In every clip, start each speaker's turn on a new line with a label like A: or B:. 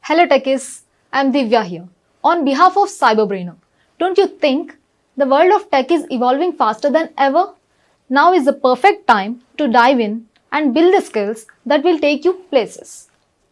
A: Hello techies, I'm Divya here. On behalf of CyberBrainer, don't you think the world of tech is evolving faster than ever? Now is the perfect time to dive in and build the skills that will take you places.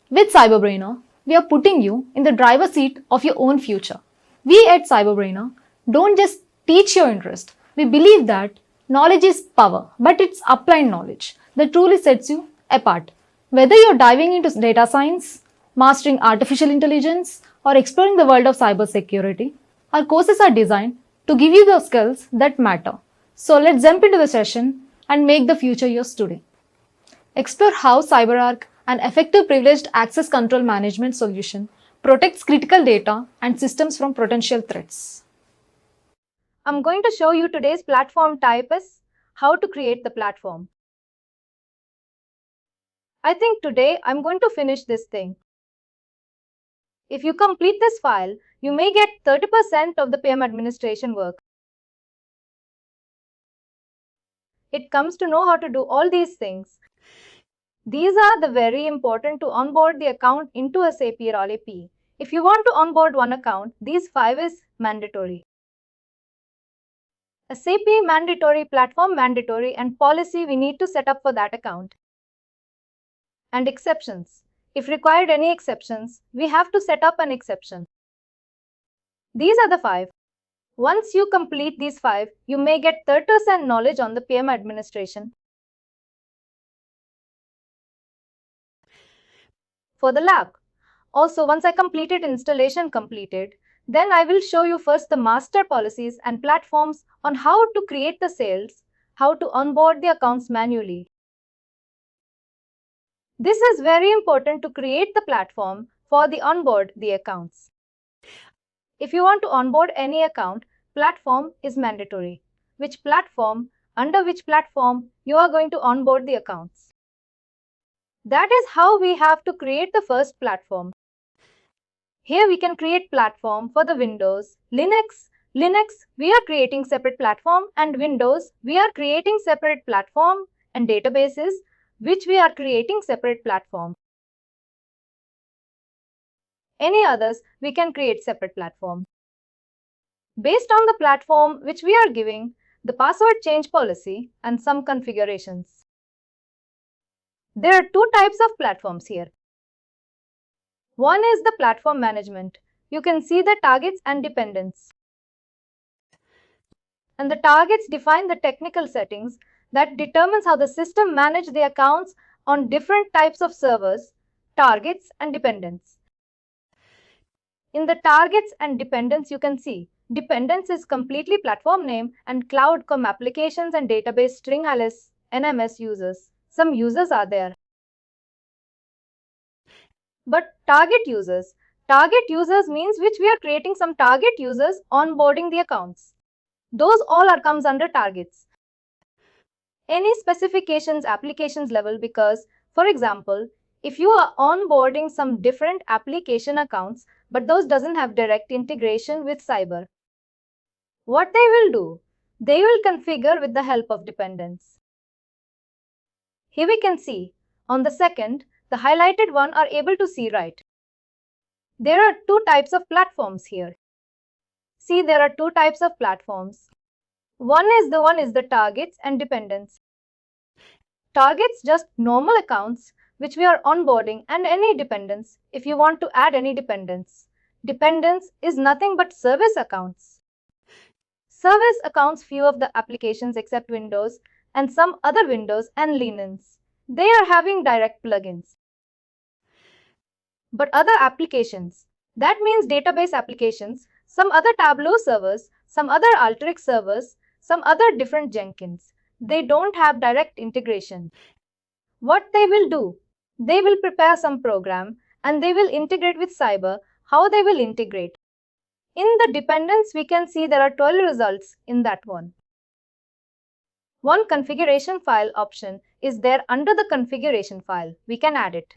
A: With CyberBrainer, we are putting you in the driver's seat of your own future. We at CyberBrainer don't just teach your interest. We believe that knowledge is power, but it's applied knowledge that truly sets you apart. Whether you're diving into data science, mastering artificial intelligence, or exploring the world of cybersecurity, our courses are designed to give you the skills that matter. So let's jump into the session and make the future yours today. Explore how CyberArk, an effective privileged access control management solution, protects critical data and systems from potential threats. I'm going to show you today's platform type is how to create the platform. I think today I'm going to finish this thing. If you complete this file, you may get 30% of the PM administration work. It comes to know how to do all these things. These are the very important to onboard the account into a SAP or AP. If you want to onboard one account, these 5 is mandatory. A SAP mandatory, platform mandatory, and policy we need to set up for that account. And exceptions. If required any exceptions, we have to set up an exception. These are the 5. Once you complete these 5, you may get 30% knowledge on the PM administration. For the lab. Also, once I completed installation completed, then I will show you first the master policies and platforms on how to create the sales, how to onboard the accounts manually. This is very important to create the platform for the onboard the accounts. If you want to onboard any account, platform is mandatory. Which platform, under which platform you are going to onboard the accounts. That is how we have to create the first platform. Here we can create platform for the Windows, Linux, we are creating separate platform, and Windows, we are creating separate platform, and databases, which we are creating separate platform. Any others, we can create separate platform. Based on the platform which we are giving, the password change policy and some configurations. There are 2 types of platforms here. One is the platform management. You can see the targets and dependents. And the targets define the technical settings that determines how the system manages the accounts on different types of servers, targets and dependents. In the targets and dependents, you can see dependents is completely platform name and cloud applications and database string alias NMS users. Some users are there. But target users means which we are creating some target users onboarding the accounts. Those all comes under targets. Any specifications applications level, because for example, if you are onboarding some different application accounts, but those doesn't have direct integration with cyber, what they will do? They will configure with the help of dependents. Here we can see on the second, the highlighted one are able to see right. There are 2 types of platforms here. See, there are 2 types of platforms. One is the targets and dependents. Targets just normal accounts which we are onboarding, and any dependents if you want to add any dependents. Dependents is nothing but service accounts. Service accounts few of the applications except Windows and some other Windows and Linux. They are having direct plugins. But other applications, that means database applications, some other Tableau servers, some other Alteryx servers, some other different Jenkins, they don't have direct integration. What they will do? They will prepare some program and they will integrate with cyber. How they will integrate? In the dependents, we can see there are 12 results in that one. One configuration file option is there under the configuration file. We can add it.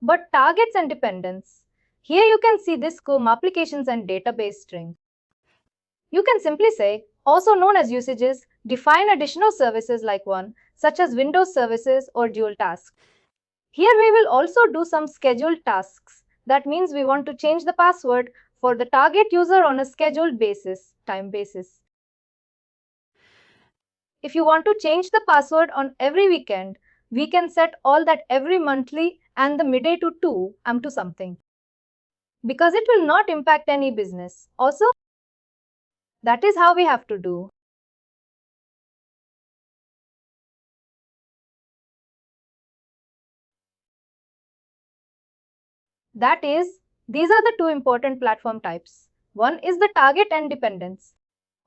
A: But targets and dependents, here you can see this applications and database string. You can simply say, also known as usages, define additional services like one, such as Windows services or dual task. Here we will also do some scheduled tasks That means we want to change the password for the target user on a scheduled basis, time basis. If you want to change the password on every weekend, we can set all that every monthly and the midday to 2 am to something. Because it will not impact any business. Also, that is how we have to do. That is, these are the two important platform types. One is the target and dependence.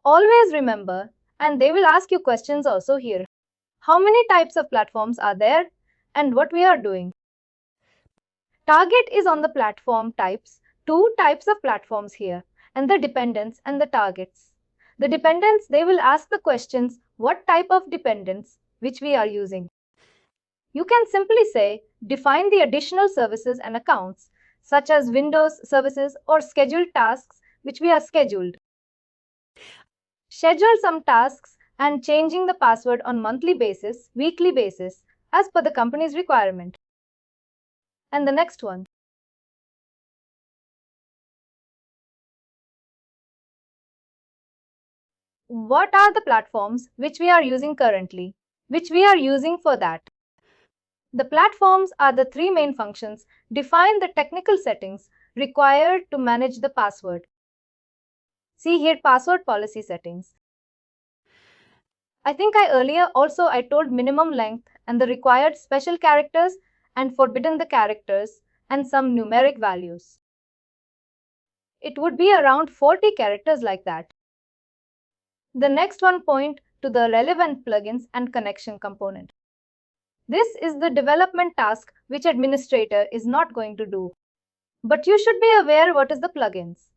A: Always remember, and they will ask you questions also here. How many types of platforms are there and what we are doing? Target is on the platform types, two types of platforms here, and the dependents and the targets. The dependents, they will ask the questions, what type of dependents which we are using. You can simply say, define the additional services and accounts, such as Windows services or scheduled tasks which we are scheduled. Schedule some tasks and changing the password on monthly basis, weekly basis, as per the company's requirement. And the next one. What are the platforms which we are using currently, which we are using for that? The platforms are the three main functions. Define the technical settings required to manage the password. See here password policy settings. I think I told minimum length and the required special characters and forbidden the characters and some numeric values. It would be around 40 characters like that. The next one point to the relevant plugins and connection component. This is the development task which administrator is not going to do. But you should be aware what is the plugins.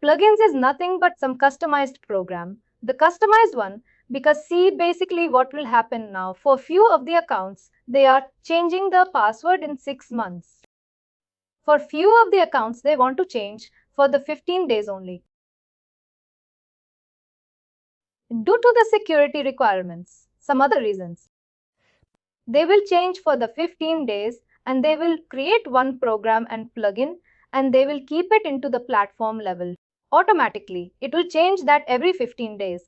A: Plugins is nothing but some customized program. The customized one, because see basically what will happen now. For few of the accounts, they are changing the password in 6 months. For few of the accounts, they want to change for the 15 days only. Due to the security requirements, some other reasons. They will change for the 15 days and they will create one program and plugin and they will keep it into the platform level. Automatically, it will change that every 15 days.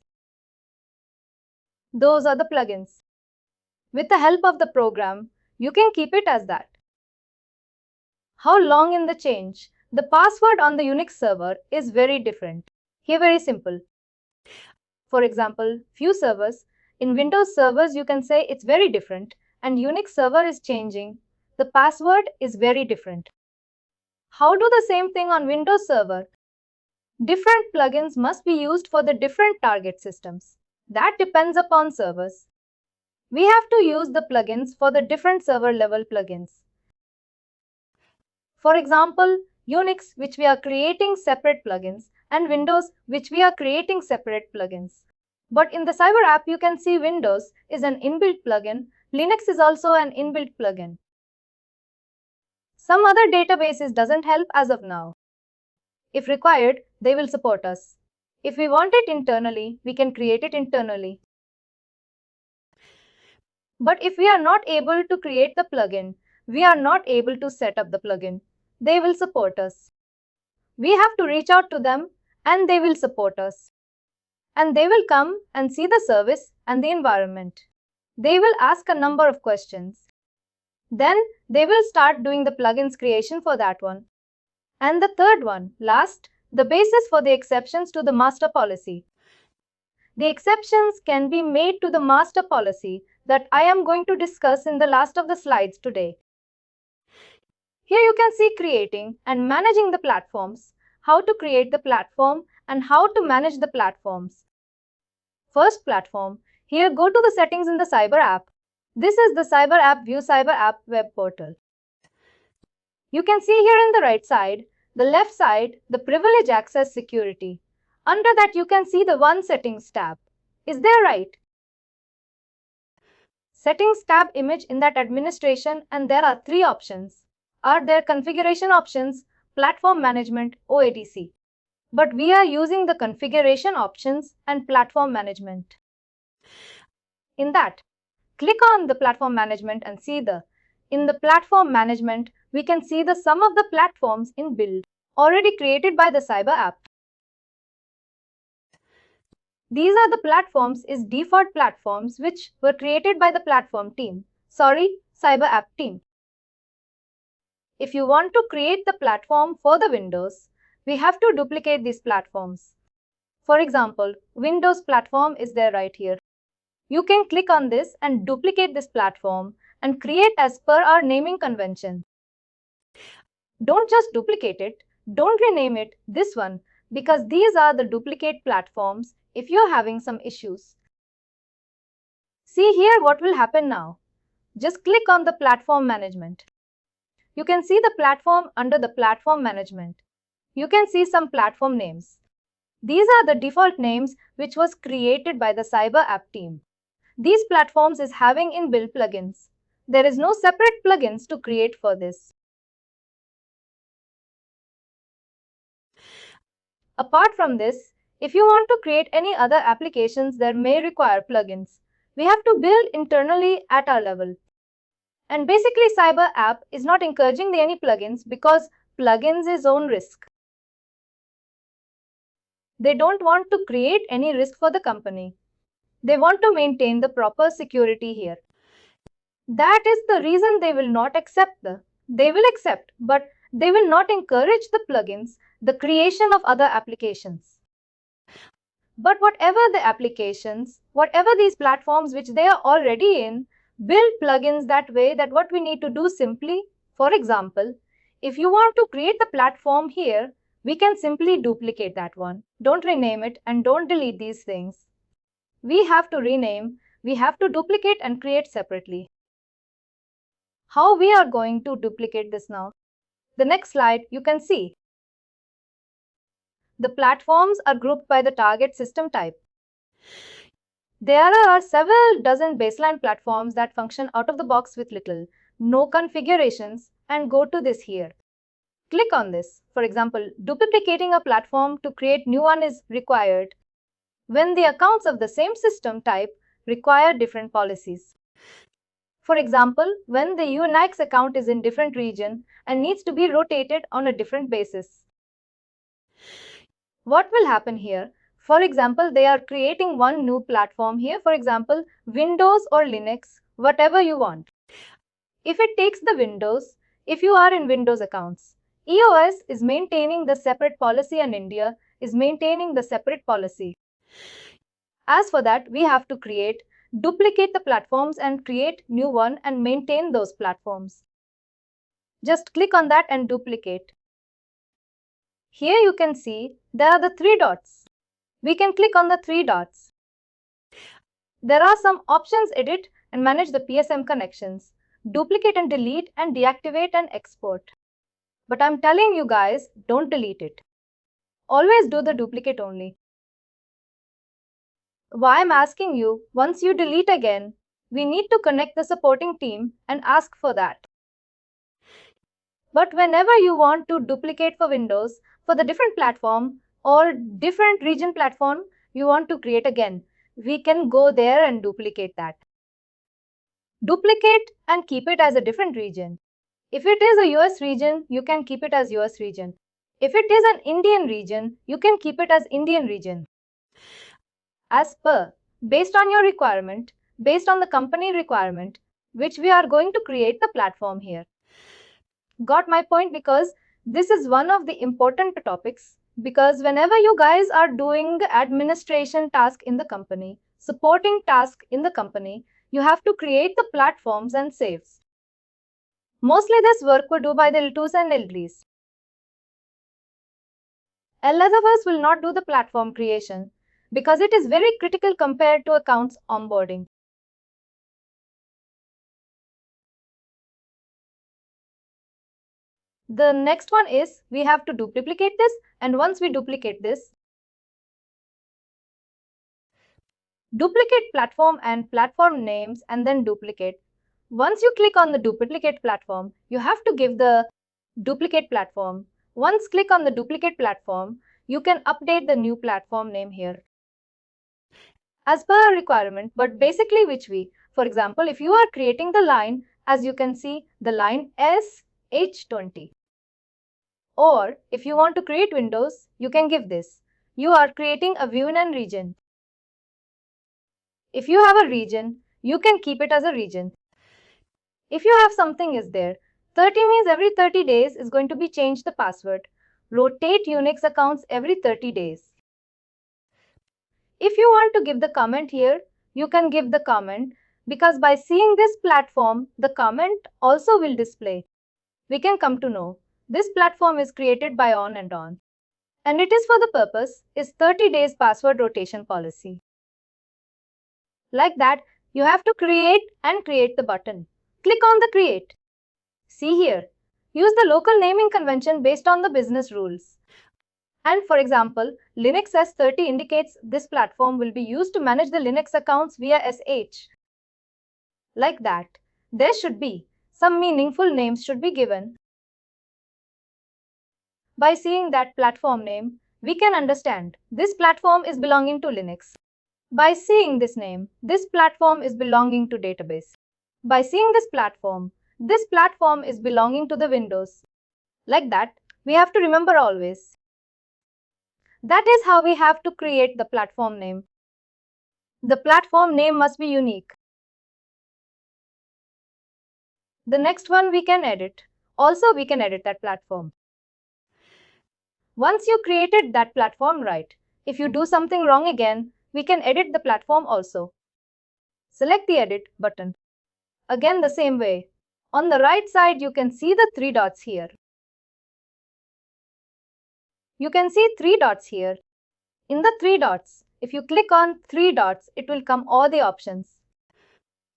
A: Those are the plugins. With the help of the program, you can keep it as that. How long in the change? The password on the Unix server is very different. Here very simple. For example, few servers. In Windows servers, you can say it's very different and Unix server is changing. The password is very different. How do the same thing on Windows server? Different plugins must be used for the different target systems. That depends upon servers. We have to use the plugins for the different server level plugins. For example, Unix, which we are creating separate plugins, and Windows, which we are creating separate plugins. But in the Cyber app, you can see Windows is an inbuilt plugin, Linux is also an inbuilt plugin. Some other databases doesn't help as of now. If required, they will support us. If we want it internally, we can create it internally. But if we are not able to create the plugin, we are not able to set up the plugin. They will support us. We have to reach out to them and they will support us. And they will come and see the service and the environment. They will ask a number of questions. Then they will start doing the plugins creation for that one. And the third one, last, the basis for the exceptions to the master policy. The exceptions can be made to the master policy that I am going to discuss in the last of the slides today. Here you can see creating and managing the platforms, how to create the platform and how to manage the platforms. First platform, here go to the settings in the Cyber app. This is the Cyber app view Cyber app web portal. You can see here in the right side, the left side, the privilege access security. Under that you can see the one settings tab. Is there right? Settings tab image in that administration and there are three options. Are there configuration options, platform management, OADC. But we are using the configuration options and platform management. In that, click on the platform management and see the In the platform management, we can see the sum of the platforms in build already created by the Cyber app. These are the platforms is default platforms which were created by the platform team. Sorry, Cyber app team. If you want to create the platform for the Windows, we have to duplicate these platforms. For example, Windows platform is there right here. You can click on this and duplicate this platform and create as per our naming convention. Don't just duplicate it, don't rename it this one, because these are the duplicate platforms if you're having some issues. See here what will happen now. Just click on the platform management. You can see the platform under the platform management. You can see some platform names. These are the default names which was created by the Cyber app team. These platforms is having inbuilt plugins. There is no separate plugins to create for this. Apart from this, if you want to create any other applications that may require plugins, we have to build internally at our level. And basically Cyber app is not encouraging any plugins because plugins is own risk. They don't want to create any risk for the company. They want to maintain the proper security here. That is the reason they will not accept they will accept, but they will not encourage the plugins, the creation of other applications. But whatever the applications, whatever these platforms which they are already in, build plugins that way that what we need to do simply, for example, if you want to create the platform here, we can simply duplicate that one. Don't rename it and don't delete these things. We have to rename, we have to duplicate and create separately. How we are going to duplicate this now? The next slide you can see. The platforms are grouped by the target system type. There are several dozen baseline platforms that function out of the box with little, no configurations, and go to this here. Click on this. For example, duplicating a platform to create new one is required when the accounts of the same system type require different policies. For example, when the Unix account is in different region and needs to be rotated on a different basis. What will happen here? For example, they are creating one new platform here, for example, Windows or Linux, whatever you want. If it takes the Windows, if you are in Windows accounts, EOS is maintaining the separate policy and India is maintaining the separate policy. As for that, we have to duplicate the platforms and create new one and maintain those platforms. Just click on that and duplicate. Here you can see there are the 3 dots. We can click on the 3 dots. There are some options: edit and manage the PSM connections, duplicate and delete and deactivate and export. But I'm telling you guys, don't delete it. Always do the duplicate only. Why I'm asking you, once you delete again, we need to connect the supporting team and ask for that. But whenever you want to duplicate for Windows, for the different platform or different region platform you want to create again, we can go there and duplicate that. Duplicate and keep it as a different region. If it is a US region, you can keep it as US region. If it is an Indian region, you can keep it as Indian region. As per, based on your requirement, based on the company requirement, which we are going to create the platform here. Got my point? Because this is one of the important topics, because whenever you guys are doing administration task in the company, supporting task in the company, you have to create the platforms and saves. Mostly this work will do by the L2s and L3s. LS of us will not do the platform creation because it is very critical compared to accounts onboarding. The next one is we have to duplicate this, and once we duplicate this, duplicate platform and platform names and then duplicate. Once you click on the duplicate platform, you have to give the duplicate platform. Once click on the duplicate platform, you can update the new platform name here as per our requirement, but basically which we, for example, if you are creating the line As you can see, the line SH20. Or if you want to create windows, you can give this. You are creating a view in a region. If you have a region, you can keep it as a region. If you have something is there, 30 means every 30 days is going to be changed the password. Rotate Unix accounts every 30 days. If you want to give the comment here, you can give the comment because by seeing this platform, the comment also will display. We can come to know this platform is created by on and on. And it is for the purpose is 30 days password rotation policy. Like that, you have to create the button. Click on the create. See here, use the local naming convention based on the business rules. And for example, Linux S30 indicates this platform will be used to manage the Linux accounts via SH. Like that, there should be some meaningful names should be given. By seeing that platform name, we can understand this platform is belonging to Linux. By seeing this name, this platform is belonging to database. By seeing this platform is belonging to the Windows. Like that, we have to remember always. That is how we have to create the platform name. The platform name must be unique. The next one we can edit. Also, we can edit that platform. Once you created that platform right, if you do something wrong again, we can edit the platform also. Select the edit button. Again the same way. On the right side, you can see the 3 dots here. You can see 3 dots here. In the 3 dots, if you click on 3 dots, it will come all the options.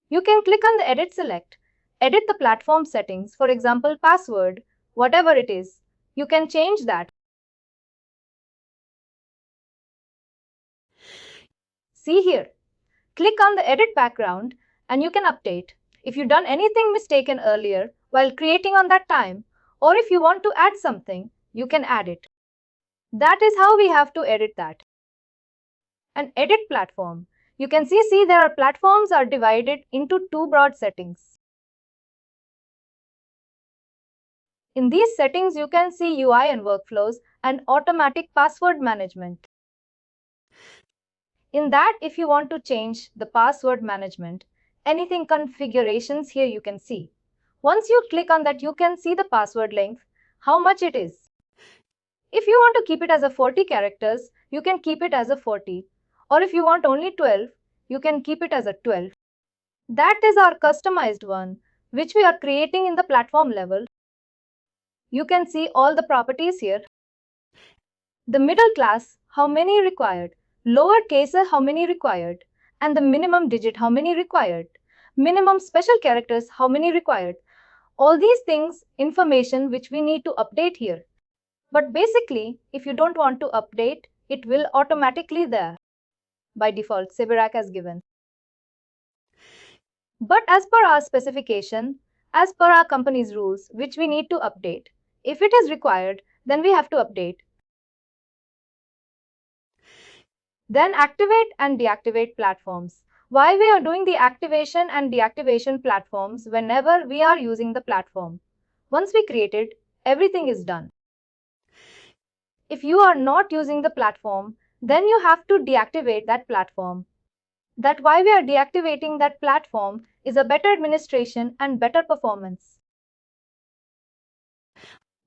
A: You can click on the edit select. Edit the platform settings, for example, password, whatever it is. You can change that. See here. Click on the edit background and you can update. If you've done anything mistaken earlier while creating on that time, or if you want to add something, you can add it. That is how we have to edit that. An edit platform. You can see there are platforms are divided into 2 broad settings. In these settings, you can see UI and workflows and automatic password management. In that, if you want to change the password management, anything configurations here you can see. Once you click on that, you can see the password length, how much it is. If you want to keep it as a 40 characters, you can keep it as a 40. Or if you want only 12, you can keep it as a 12. That is our customized one, which we are creating in the platform level. You can see all the properties here. The middle class, how many required. Lower cases, how many required. And the minimum digit, how many required. Minimum special characters, how many required. All these things, information which we need to update here. But basically, if you don't want to update, it will automatically there. By default, Cyberark has given. But as per our specification, as per our company's rules, which we need to update. If it is required, then we have to update. Then activate and deactivate platforms. Why we are doing the activation and deactivation platforms whenever we are using the platform? Once we create it, everything is done. If you are not using the platform, then you have to deactivate that platform. That why we are deactivating that platform is a better administration and better performance.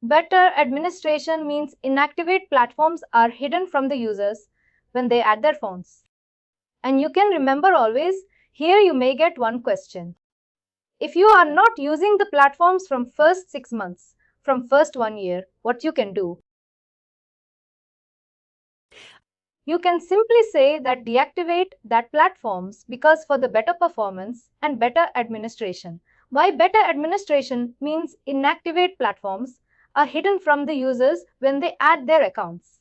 A: Better administration means inactivate platforms are hidden from the users when they add their phones. And you can remember always, here you may get one question. If you are not using the platforms from first 6 months, from first 1 year, what you can do? You can simply say that deactivate that platforms because for the better performance and better administration. Why better administration means inactivate platforms are hidden from the users when they add their accounts.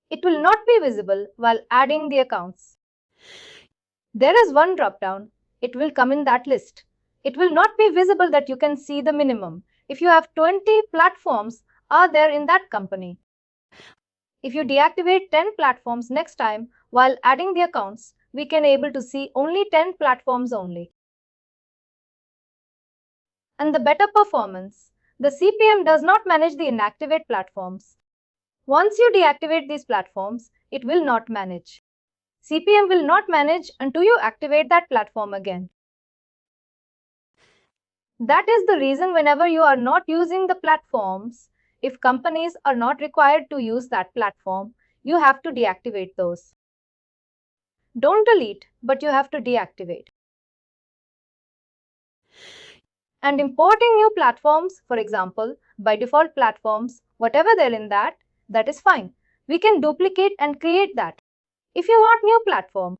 A: It will not be visible while adding the accounts. There is one drop-down. It will come in that list. It will not be visible that you can see the minimum. If you have 20 platforms are there in that company. If you deactivate 10 platforms next time while adding the accounts, we can able to see only 10 platforms only. and the better performance. The CPM does not manage the inactivate platforms. Once you deactivate these platforms, it will not manage. CPM will not manage until you activate that platform again. That is the reason whenever you are not using the platforms, if companies are not required to use that platform, you have to deactivate those. Don't delete, but you have to deactivate. And importing new platforms, for example, by default platforms, whatever they're in that is fine. We can duplicate and create that. If you want new platform,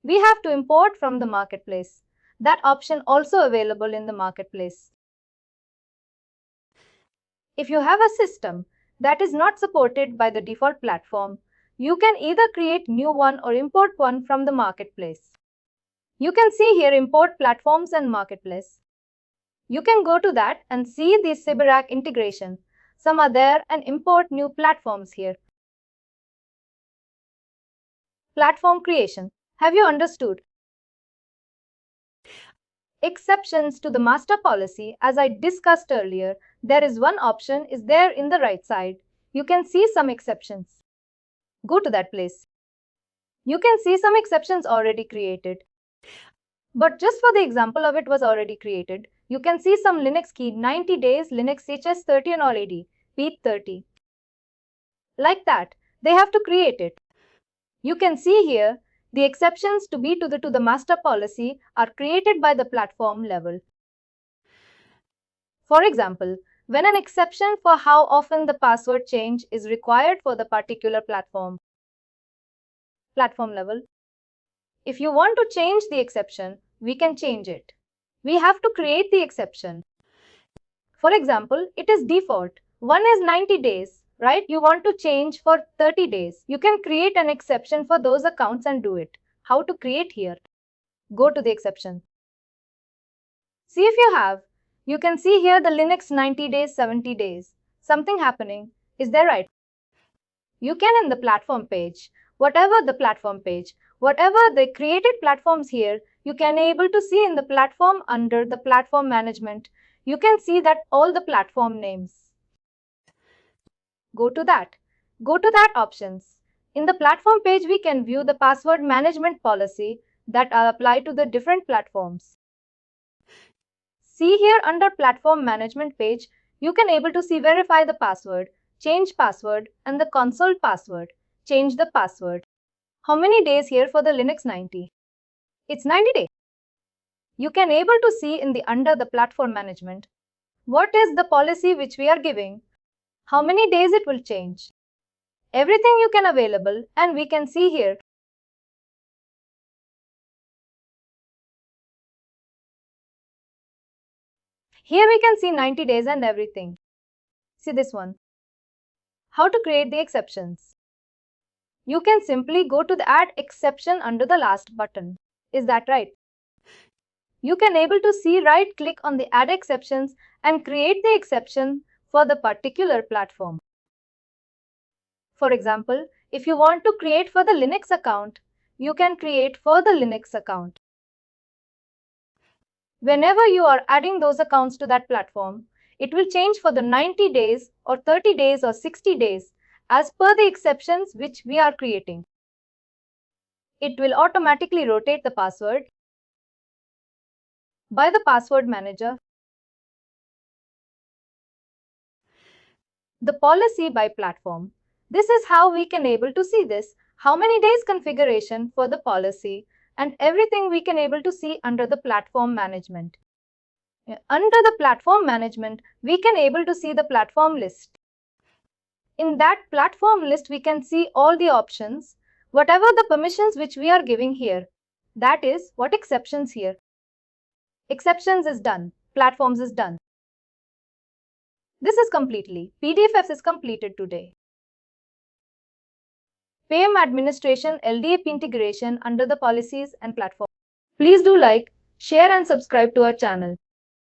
A: we have to import from the marketplace. That option also available in the marketplace. If you have a system that is not supported by the default platform, you can either create new one or import one from the marketplace. You can see here import platforms and marketplace. You can go to that and see the Cyberark integration. Some are there and import new platforms here. Platform creation. Have you understood? Exceptions to the master policy, as I discussed earlier, there is one option is there in the right side. You can see some exceptions. Go to that place. You can see some exceptions already created. But just for the example of it was already created, you can see some Linux key 90 days Linux HS30 and all AD, P30. Like that, they have to create it. You can see here, the exceptions to be to the master policy are created by the platform level. For example, when an exception for how often the password change is required for the particular platform level. If you want to change the exception, we can change it. We have to create the exception. For example, it is default. One is 90 days, right? You want to change for 30 days. You can create an exception for those accounts and do it. How to create here? Go to the exception. See if you have. You can see here the Linux 90 days, 70 days. Something happening. Is there right? You can in the platform page, whatever the created platforms here, you can able to see in the platform under the platform management. You can see that all the platform names. Go to that options. In the platform page, we can view the password management policy that are applied to the different platforms. See here under platform management page, you can able to see verify the password, change password and the console password, change the password. How many days here for the Linux 90? It's 90 days. You can able to see in the under the platform management, what is the policy which we are giving, how many days it will change. Everything you can available and we can see here. Here we can see 90 days and everything. See this one. How to create the exceptions. You can simply go to the add exception under the last button. Is that right? You can able to see right click on the add exceptions and create the exception for the particular platform. For example, if you want to create for the Linux account, you can create for the Linux account. Whenever you are adding those accounts to that platform, it will change for the 90 days or 30 days or 60 days as per the exceptions which we are creating. It will automatically rotate the password by the password manager, the policy by platform. This is how we can able to see this, how many days configuration for the policy and everything we can able to see under the platform management. Under the platform management, we can able to see the platform list. In that platform list, we can see all the options, whatever the permissions which we are giving here. That is what exceptions here. Exceptions is done, platforms is done. This is completely, PDFs is completed today. PM administration LDAP integration under the policies and platform. Please do like, share and subscribe to our channel.